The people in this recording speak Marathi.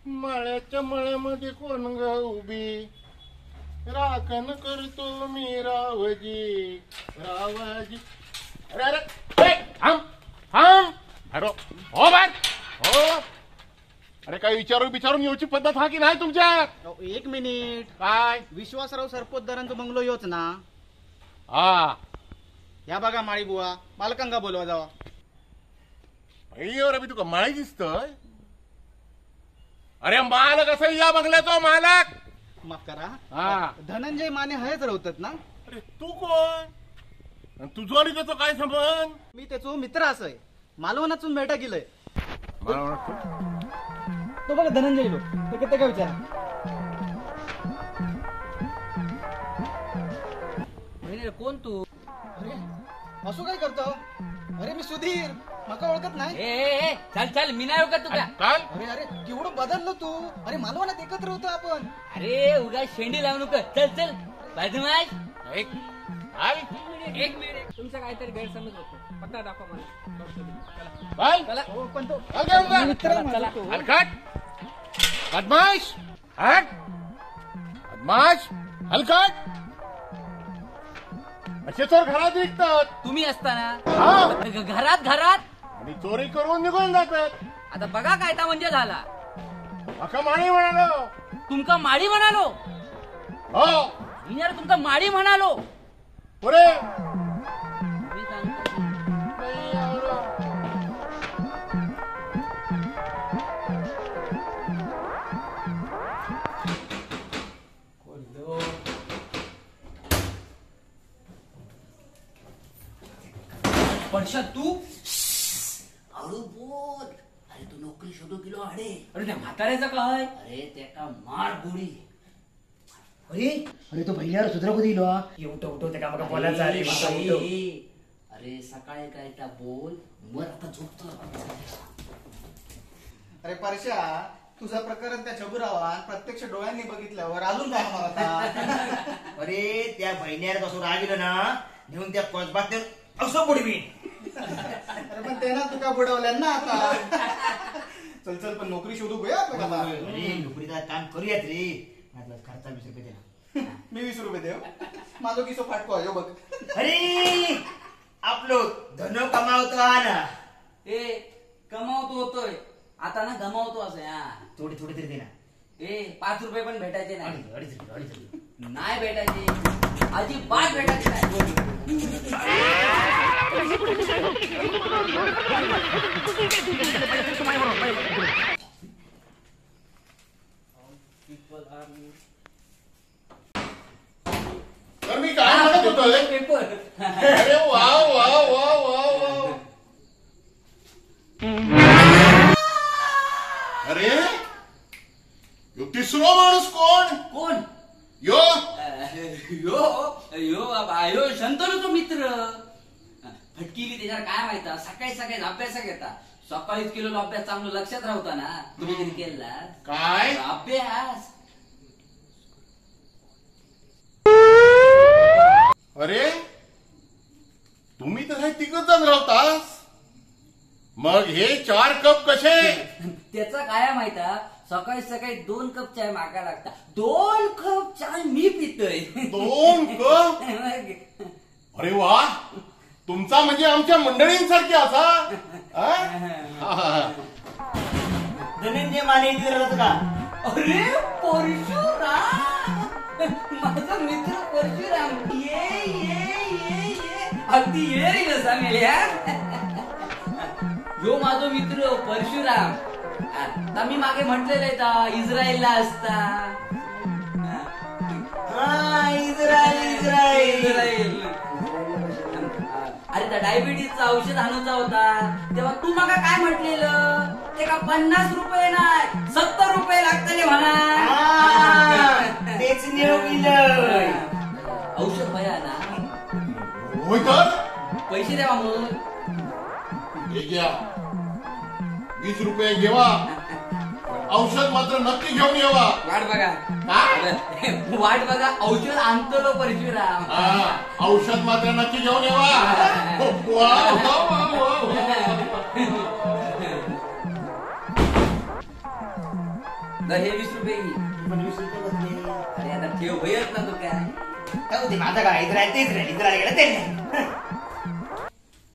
मळ्याच्या मळ्यामध्ये कोण ग उभी, राखण करतो मी रावजी रावजी. अरे अरे थांब थांब. अरे हो बाय हो. अरे काय विचारून येऊची पद्धत हा की नाही तुमच्यात? एक मिनिट. काय? विश्वासराव सरपोतदारांचा बंगलो योच ना? हा. या बघा माळी बुवा, मालकांका बोलवा जावा. अरे तुका माळी दिसतोय? अरे मालक असं या बंगल्याचा मालक. माफ करा. हा. धनंजय माने हयच राहतात ना? अरे तू कोण? तुझं आणि त्याचं काय संबंध? मी त्याचो मित्र असय, मालवणातून भेटा गेलंय. तो बघा धनंजय लो, ते काय विचारा. कोण तू? अरे असं काय करतो? अरे मी सुधीर, मका ओळखत नाही? ए चल चल, मी नाही ओळखत तुला. काल अरे अरे केवढं बदललो तू. अरे मालवणात एकत्र होतो आपण. अरे उगा शेंडी लावू नको. चल चल बदमाश. एक काल एक मिनिट, तुमचा काहीतरी गैरसमज होतो. पत्ता दाखवा मला. काल चला. हो पण तो काल काय म्हणता? मित्र आहे माझा चला. तो. हलकट बदमाश. हट बदमाश हलकट. असे चोर घरात विकतात. तुम्ही असताना हा. घरात घरात आणि चोरी करून निघून जातात. आता बघा काय ता म्हणजे झाला. अका माणी म्हणालो. तुमका माडी म्हणालो. हो मी यार तुमका माडी म्हणालो. पुरे मी सांगतो. वर्षा तू हळू बोल. अरे तू नोकरी शोधू गेलो अडे. अरे त्या म्हाताऱ्याचं काय? अरे त्याका मार गोळी. अरे अरे तो भैयार सुधरा कधी इलो उठो त्या का बोलायचं. अरे बाबा, उठो. अरे सकाळी काय त्या बोल मर आता झोपतो. अरे परशा, तुझा प्रकरण त्या छबुरावान प्रत्यक्ष डोळ्यांनी बघितल्यावर अजून काय होणार आता? अरे त्या भैयार कसं रागिलं ना, घेऊन त्या कसबात असं बुडवी. अरे पण ते ना तुका बुडवल्या ना आता. चल चल पण नोकरी शोधू गया आपल्याला. अरे नोकरीचा काम करूयात रे. माझा खर्चा 20 रुपये दिला. मी 20 रुपये देव. माझो किसो फाटको आहे बघ. अरे आपलो धनो कमावतो हा ना. ए कमावतो होतोय आता ना, गमावतो असं. हा थोडी थोडी तरी दे ना. ए 5 रुपये पण भेटायचे नाही. अडीच रुपये. नाही भेटायचे, अजिबात भेटायचे नाही. तर मी काय म्हणत होतोय? पेपर. अरे वा वा वा वा वा. अरे यो तिसरो माणूस कोण? कोण? यो यो यो यो शंतनूचा मित्र. फटकिली त्याच्यावर काय माहिती. सकाळी सकाळी अभ्यास घेता. सकाळीच केलेला अभ्यास चांगलं लक्षात राहता ना. तुम्ही कधी केला काय? अभ्यास? अरे तुम्ही तर हे तिघच जण राहतास, मग हे 4 कप कसे? त्याचा काय माहिता. सकाळी सकाळी 2 कप चाय मागा लागता. 2 कप चाय मी पितोय. 2 कप? अरे वा, तुमचा म्हणजे आमच्या मंडळींसारखे असा. धनंजय माने इथे राहतो का? अरे परशुराम, माझा मित्र परशुराम. ये ये ये ये अगदी ये रे कसा मेल्या. यो माझा मित्र परशुराम. आता मी मागे म्हटलेलं इस्रायलला असता. हा इस्रायल. अरे त्या डायबिटीसचं औषध आणूचा होता तेव्हा तू मग काय म्हटलेलं, ते का 50 रुपये नाही 70 रुपये लागतले म्हणा. तेच नेऊ औषध भया ना. होय तर पैसे द्यावा मग. हे घ्या 20 रुपये घेवा, औषध मात्र नक्की घेऊन येवा. वाट बघा. काय? वाट बघा, औषध आणतो परशुराम. औषध मात्र नक्की घेऊन येवा. वा, वा, वा, वा, वा. तर हे 20 रुपये घे. पण 20 रुपये बसले. अरे आता ठेव होयच ना तो काय. जाऊ दे, माझा काय इथं राहील तेच राहील, इथं राहिलं तेच राहील.